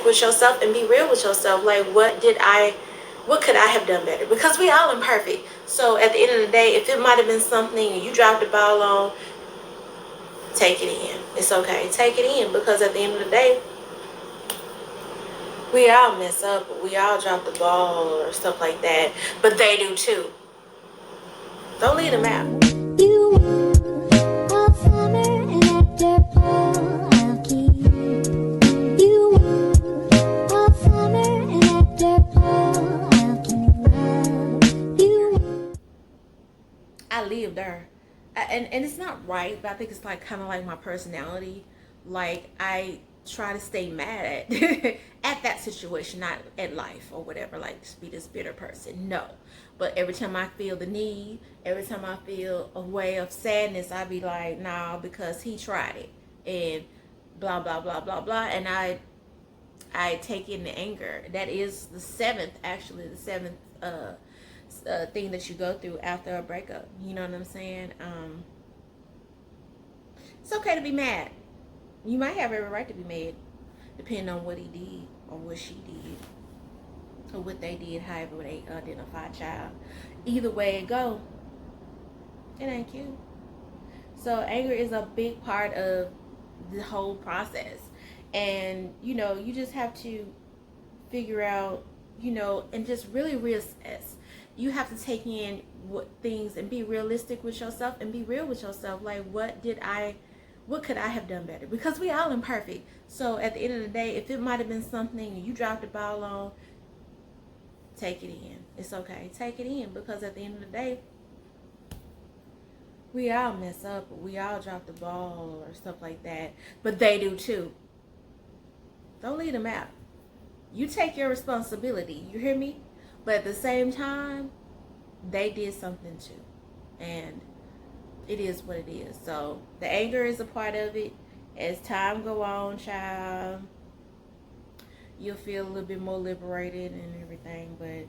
with yourself and be real with yourself. Like, what could I have done better? Because we all imperfect. So at the end of the day, if it might have been something and you dropped the ball on, take it in. It's okay. Take it in, because at the end of the day, we all mess up. We all drop the ball or stuff like that. But they do too. Don't leave them out. I live there. And it's not right, but I think it's like kind of like my personality. Like, I try to stay mad at at that situation, not at life or whatever, like just be this bitter person. No. But every time I feel the need, every time I feel a way of sadness, I be like, nah, because he tried it and blah blah blah blah blah. And I take in the anger. That is the seventh, actually, the seventh thing that you go through after a breakup. You know what I'm saying? It's okay to be mad. You might have every right to be mad, depending on what he did or what she did or what they did, however they identify child. Either way it go, it ain't cute. So anger is a big part of the whole process. And, you just have to figure out, and just really reassess. You have to take in what things and be realistic with yourself and be real with yourself. Like, what could I have done better? Because we all imperfect. So at the end of the day, if it might have been something and you dropped the ball on, take it in. It's okay. Take it in, because at the end of the day, we all mess up. We all drop the ball or stuff like that. But they do too. Don't leave them out. You take your responsibility. You hear me? But at the same time, they did something too. And it is what it is. So the anger is a part of it. As time go on, child, you'll feel a little bit more liberated and everything. But,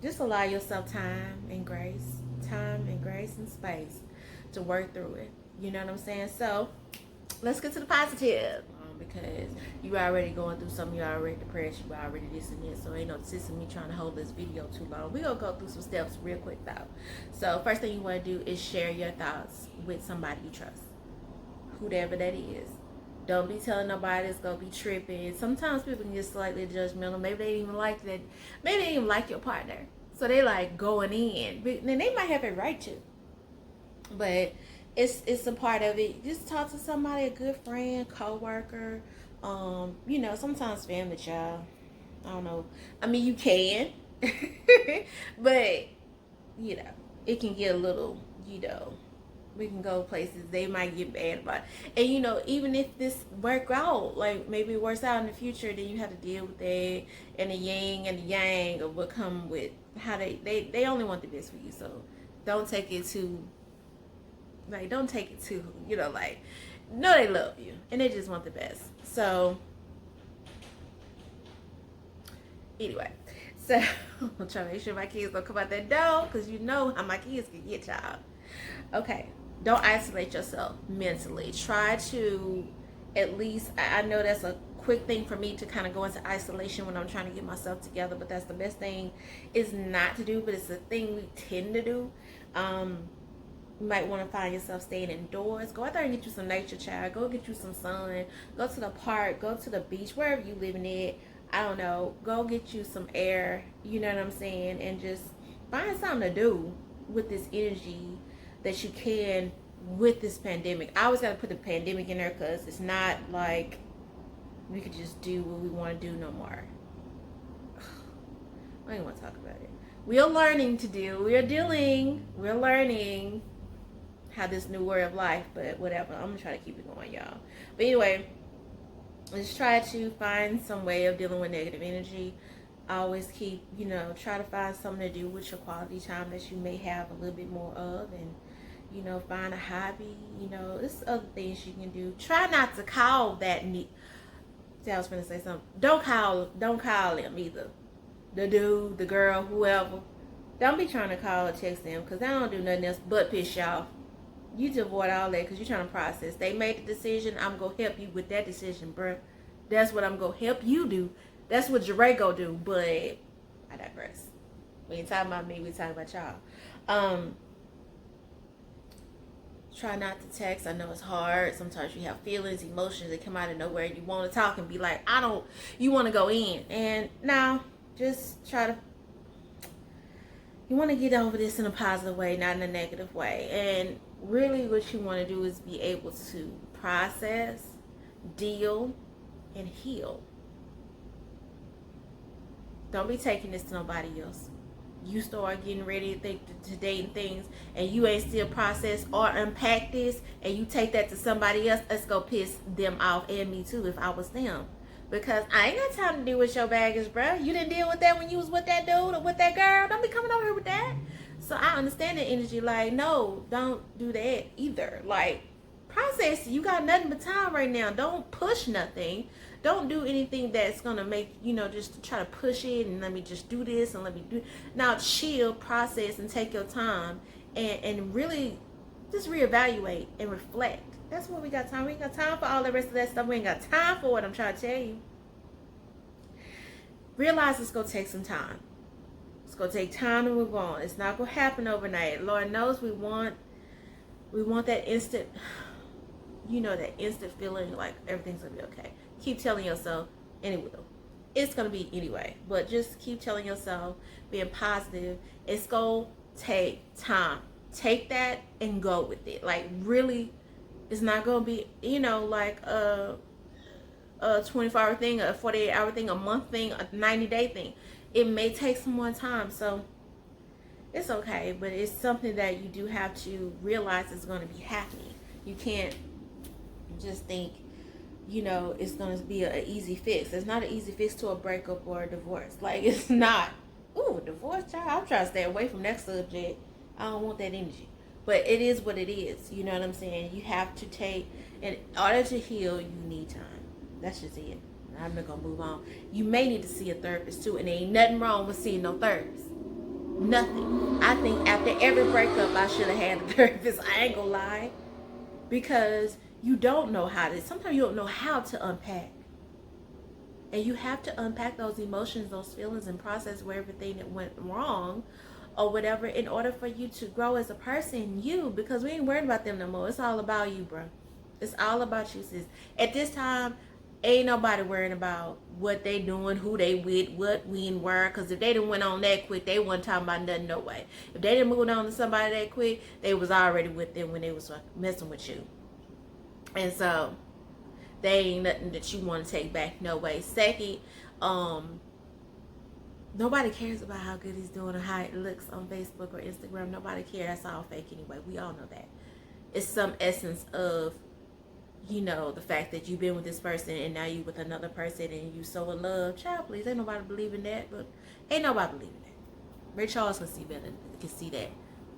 just allow yourself time and grace and space to work through it. You know what I'm saying? So let's get to the positive. Because you already going through something, you already depressed, you already this and this, so ain't no sense in me trying to hold this video too long. We're going to go through some steps real quick though. So first thing you want to do is share your thoughts with somebody you trust, whoever that is. Don't be telling nobody it's going to be tripping. Sometimes people can get slightly judgmental. Maybe they didn't even like that. Maybe they didn't even like your partner, so they like going in, but then they might have a right to, but it's a part of it. Just talk to somebody, a good friend, co-worker, sometimes family, child. I don't know. I mean, you can, but, it can get a little, we can go places they might get mad about it. And, even if this work out, like maybe it works out in the future, then you have to deal with that and the yin and the yang of what come with how they only want the best for you. So don't take it too, no, they love you and they just want the best. So anyway, so I'm trying to make sure my kids don't come out that door, because how my kids can get, y'all. Okay, don't isolate yourself mentally. Try to, at least, I know that's a quick thing for me to kind of go into isolation when I'm trying to get myself together, but that's the best thing is not to do, but it's the thing we tend to do. You might want to find yourself staying indoors. Go out there and get you some nature, child. Go get you some sun. Go to the park. Go to the beach, wherever you living at. I don't know. Go get you some air. You know what I'm saying? And just find something to do with this energy that you can with this pandemic. I always got to put the pandemic in there, because it's not like we could just do what we want to do no more. I don't even want to talk about it. We're learning to do. We're learning how this new way of life, but whatever. I'm gonna try to keep it going, y'all. But anyway, let's try to find some way of dealing with negative energy. Always keep, try to find something to do with your quality time that you may have a little bit more of, and find a hobby. There's other things you can do. Try not to call that See, I was gonna say something. Don't call them either. The dude, the girl, whoever. Don't be trying to call or text them, because they don't do nothing else but piss you off. You just avoid all that because you're trying to process. They made the decision. I'm going to help you with that decision, bruh. That's what I'm going to help you do. That's what Jeray go do. But I digress. We ain't talking about me. We talking about y'all. Try not to text. I know it's hard. Sometimes you have feelings, emotions that come out of nowhere. You want to talk and be like, you want to go in. And now, just try to, you want to get over this in a positive way, not in a negative way. And really what you want to do is be able to process, deal, and heal. Don't be taking this to nobody else. You start getting ready to date things and you ain't still processed or unpack this, and you take that to somebody else, let's go piss them off, and me too if I was them. Because I ain't got time to deal with your baggage, bro. You didn't deal with that when you was with that dude or with that girl. Don't be coming over here with that. So I understand the energy. Like, no, don't do that either. Like, process. You got nothing but time right now. Don't push nothing. Don't do anything that's going to make, just to try to push it and let me just do this and let me do. Now, chill, process, and take your time and really just reevaluate and reflect. That's what we got time. We ain't got time for all the rest of that stuff. We ain't got time for it. I'm trying to tell you. Realize it's going to take some time. It's going to take time to move on. It's not going to happen overnight. Lord knows we want that instant, that instant feeling like everything's going to be okay. Keep telling yourself, and it will. It's going to be anyway. But just keep telling yourself, being positive. It's going to take time. Take that and go with it. Like, really, it's not going to be, like a 24-hour thing, a 48-hour thing, a month thing, a 90-day thing. It may take some more time. So, it's okay. But it's something that you do have to realize is going to be happening. You can't just think, it's going to be an easy fix. It's not an easy fix to a breakup or a divorce. Like, it's not. Ooh, divorce, child. I'm trying to stay away from that subject. I don't want that energy. But it is what it is. You know what I'm saying? You have to take, in order to heal, you need time. That's just it. I'm not going to move on. You may need to see a therapist too. And there ain't nothing wrong with seeing no therapist. Nothing. I think after every breakup, I should have had a therapist. I ain't going to lie. Because you don't know how to. Sometimes you don't know how to unpack. And you have to unpack those emotions, those feelings, and process where everything that went wrong or whatever in order for you to grow as a person, because we ain't worried about them no more. It's all about you, bro. It's all about you, sis. At this time, ain't nobody worrying about what they doing, who they with, what, when, where. Because if they done went on that quick, they wasn't talking about nothing, no way. If they didn't move on to somebody that quick, they was already with them when they was messing with you. And so, they ain't nothing that you want to take back, no way. Second, nobody cares about how good he's doing or how it looks on Facebook or Instagram. Nobody cares. That's all fake anyway. We all know that. It's some essence of, the fact that you've been with this person and now you with another person and you so in love. Child, please. Ain't nobody believing that. But ain't nobody believing that. Ray Charles can see better. Can see that.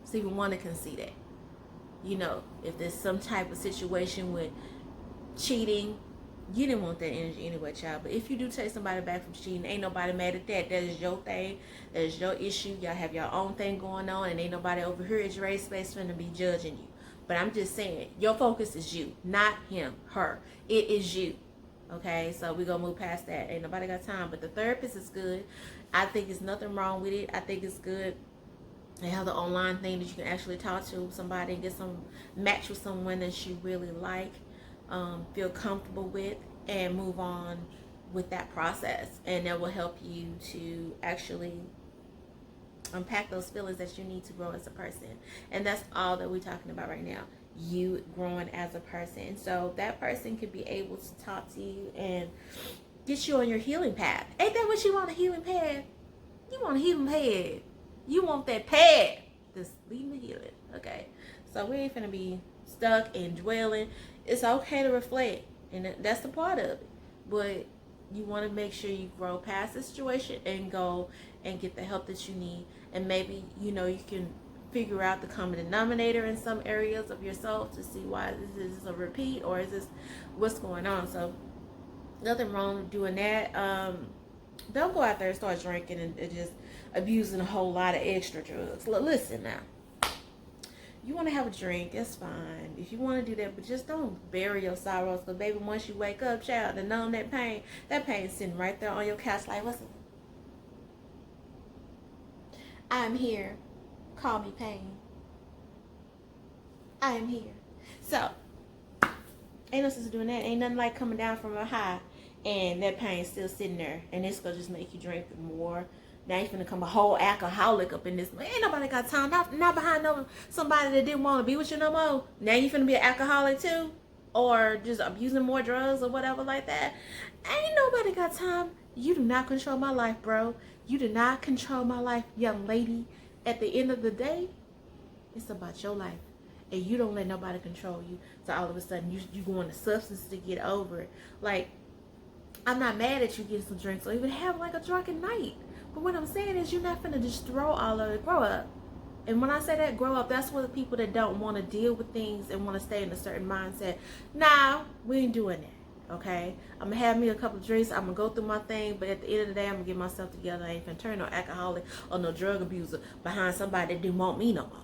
Stevie Wonder can see that. If there's some type of situation with cheating, you didn't want that energy anyway, child. But if you do take somebody back from cheating, ain't nobody mad at that. That is your thing. That is your issue. Y'all have your own thing going on, and ain't nobody over here at your space finna be judging you. But I'm just saying, your focus is you, not him, her. It is you. Okay, so we're going to move past that. Ain't nobody got time. But the therapist is good. I think there's nothing wrong with it. I think it's good. They have the online thing that you can actually talk to somebody and get some match with someone that you really like, feel comfortable with, and move on with that process. And that will help you to actually unpack those feelings that you need to grow as a person. And that's all that we're talking about right now. You growing as a person. So that person could be able to talk to you and get you on your healing path. Ain't that what you want, a healing path? You want a healing path. You want that path that's leading to healing. Okay. So we ain't finna be stuck and dwelling. It's okay to reflect. And that's the part of it. But you want to make sure you grow past the situation and go and get the help that you need. And maybe, you can figure out the common denominator in some areas of yourself to see why this is a repeat or is this what's going on. So nothing wrong with doing that. Don't go out there and start drinking and just abusing a whole lot of extra drugs. Listen now. you want to have a drink, that's fine. If you want to do that, but just don't bury your sorrows. Because, baby, once you wake up, child, to numb that pain's sitting right there on your couch like, what's it? I'm here. Call me pain. I am here. So, ain't no sense of doing that. Ain't nothing like coming down from a high and that pain's still sitting there. And it's going to just make you drink more. Now you finna come a whole alcoholic up in this. Ain't nobody got time. Not behind somebody that didn't want to be with you no more. Now you finna be an alcoholic too? Or just abusing more drugs or whatever like that. Ain't nobody got time. You do not control my life, bro. You do not control my life, young lady. At the end of the day, it's about your life. And you don't let nobody control you. So all of a sudden, you go on to substance to get over it. Like, I'm not mad at you getting some drinks or even have like a drunken night. But what I'm saying is you're not finna just throw all of it. Grow up. And when I say that, grow up, that's for the people that don't want to deal with things and want to stay in a certain mindset. Nah, we ain't doing that. Okay? I'm going to have me a couple of drinks. I'm going to go through my thing. But at the end of the day, I'm going to get myself together. I ain't finna turn no alcoholic or no drug abuser behind somebody that didn't want me no more.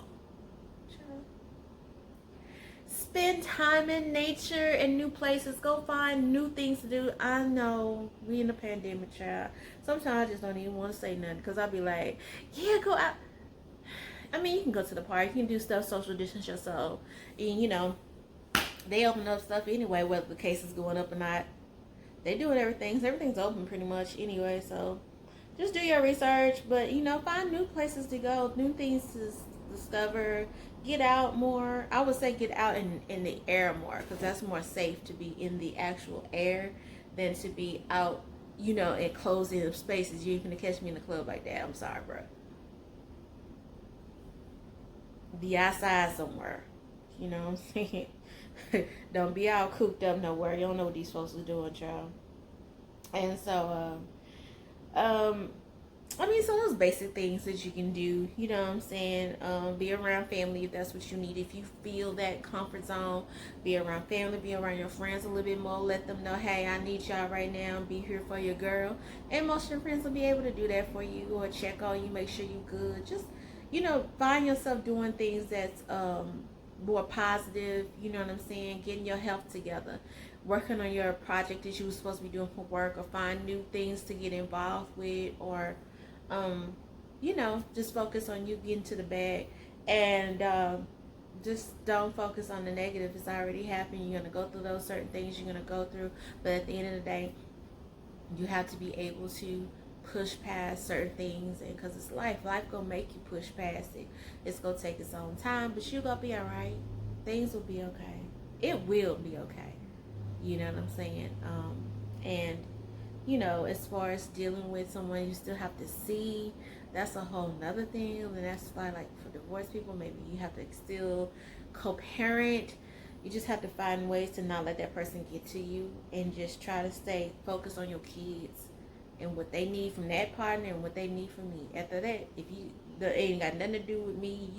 Spend time in nature and new places. Go find new things to do. I know we in the pandemic, child. Sometimes I just don't even want to say nothing because I'll be like, yeah, go out. I mean, you can go to the park. You can do stuff, social distance yourself. And, you know, they open up stuff anyway, whether the case is going up or not. They doing everything. So everything's open pretty much anyway. So just do your research. But, you know, find new places to go, new things to discover. Get out more. I would say get out in the air more because that's more safe to be in the actual air than to be out, you know, in closed-in spaces. You ain't gonna catch me in the club like that. I'm sorry, bro. Be outside somewhere. You know what I'm saying? Don't be out cooped up nowhere. You don't know what these folks are doing, child. And so, I mean, so those basic things that you can do, you know what I'm saying? Be around family if that's what you need. If you feel that comfort zone, be around family, be around your friends a little bit more. Let them know, hey, I need y'all right now. Be here for your girl. And most of your friends will be able to do that for you or check on you, make sure you're good. Just, you know, find yourself doing things that's more positive, you know what I'm saying? Getting your health together. Working on your project that you were supposed to be doing for work or find new things to get involved with or you know, just focus on you getting to the bag and just don't focus on the negative. It's already happened. You're going to go through those certain things you're going to go through, but at the end of the day, you have to be able to push past certain things, and because it's life gonna make you push past it. It's gonna take its own time, but you're gonna be all right. Things will be okay. It will be okay. You know what I'm saying? And you know, as far as dealing with someone you still have to see, that's a whole nother thing. And that's why, like, for divorced people, maybe you have to still co-parent. You just have to find ways to not let that person get to you and just try to stay focused on your kids and what they need from that partner and what they need from me. After that, if it ain't got nothing to do with me,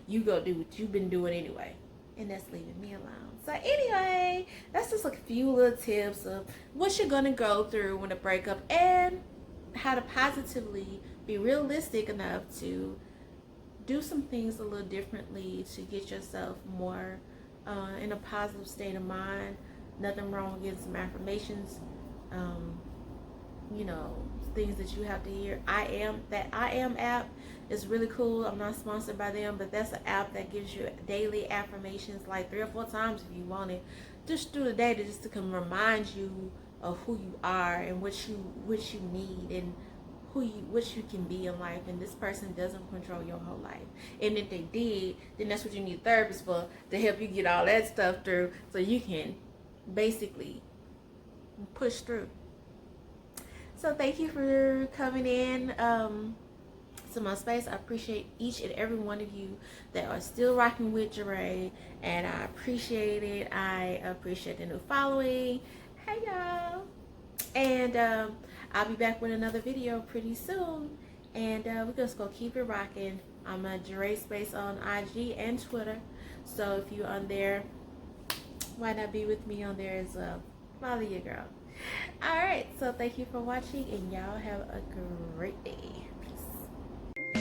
you go do what you've been doing anyway. And that's leaving me alone. So anyway, that's just a few little tips of what you're going to go through when a breakup and how to positively be realistic enough to do some things a little differently to get yourself more in a positive state of mind. Nothing wrong with getting some affirmations. You know, things that you have to hear. I Am app is really cool. I'm not sponsored by them, but that's an app that gives you daily affirmations like 3 or 4 times if you want it, just through the day, to just to come remind you of who you are and what you need and what you can be in life. And this person doesn't control your whole life, and if they did, then that's what you need therapists for, to help you get all that stuff through so you can basically push through. So thank you for coming in to my space. I appreciate each and every one of you that are still rocking with Jeray, and I appreciate it. I appreciate the new following. Hey y'all, and I'll be back with another video pretty soon, and we're just gonna keep it rocking. I'm a Jeray Space on IG and Twitter, so if you're on there, why not be with me on there as well? Follow your girl. Alright, so thank you for watching, and y'all have a great day. Peace.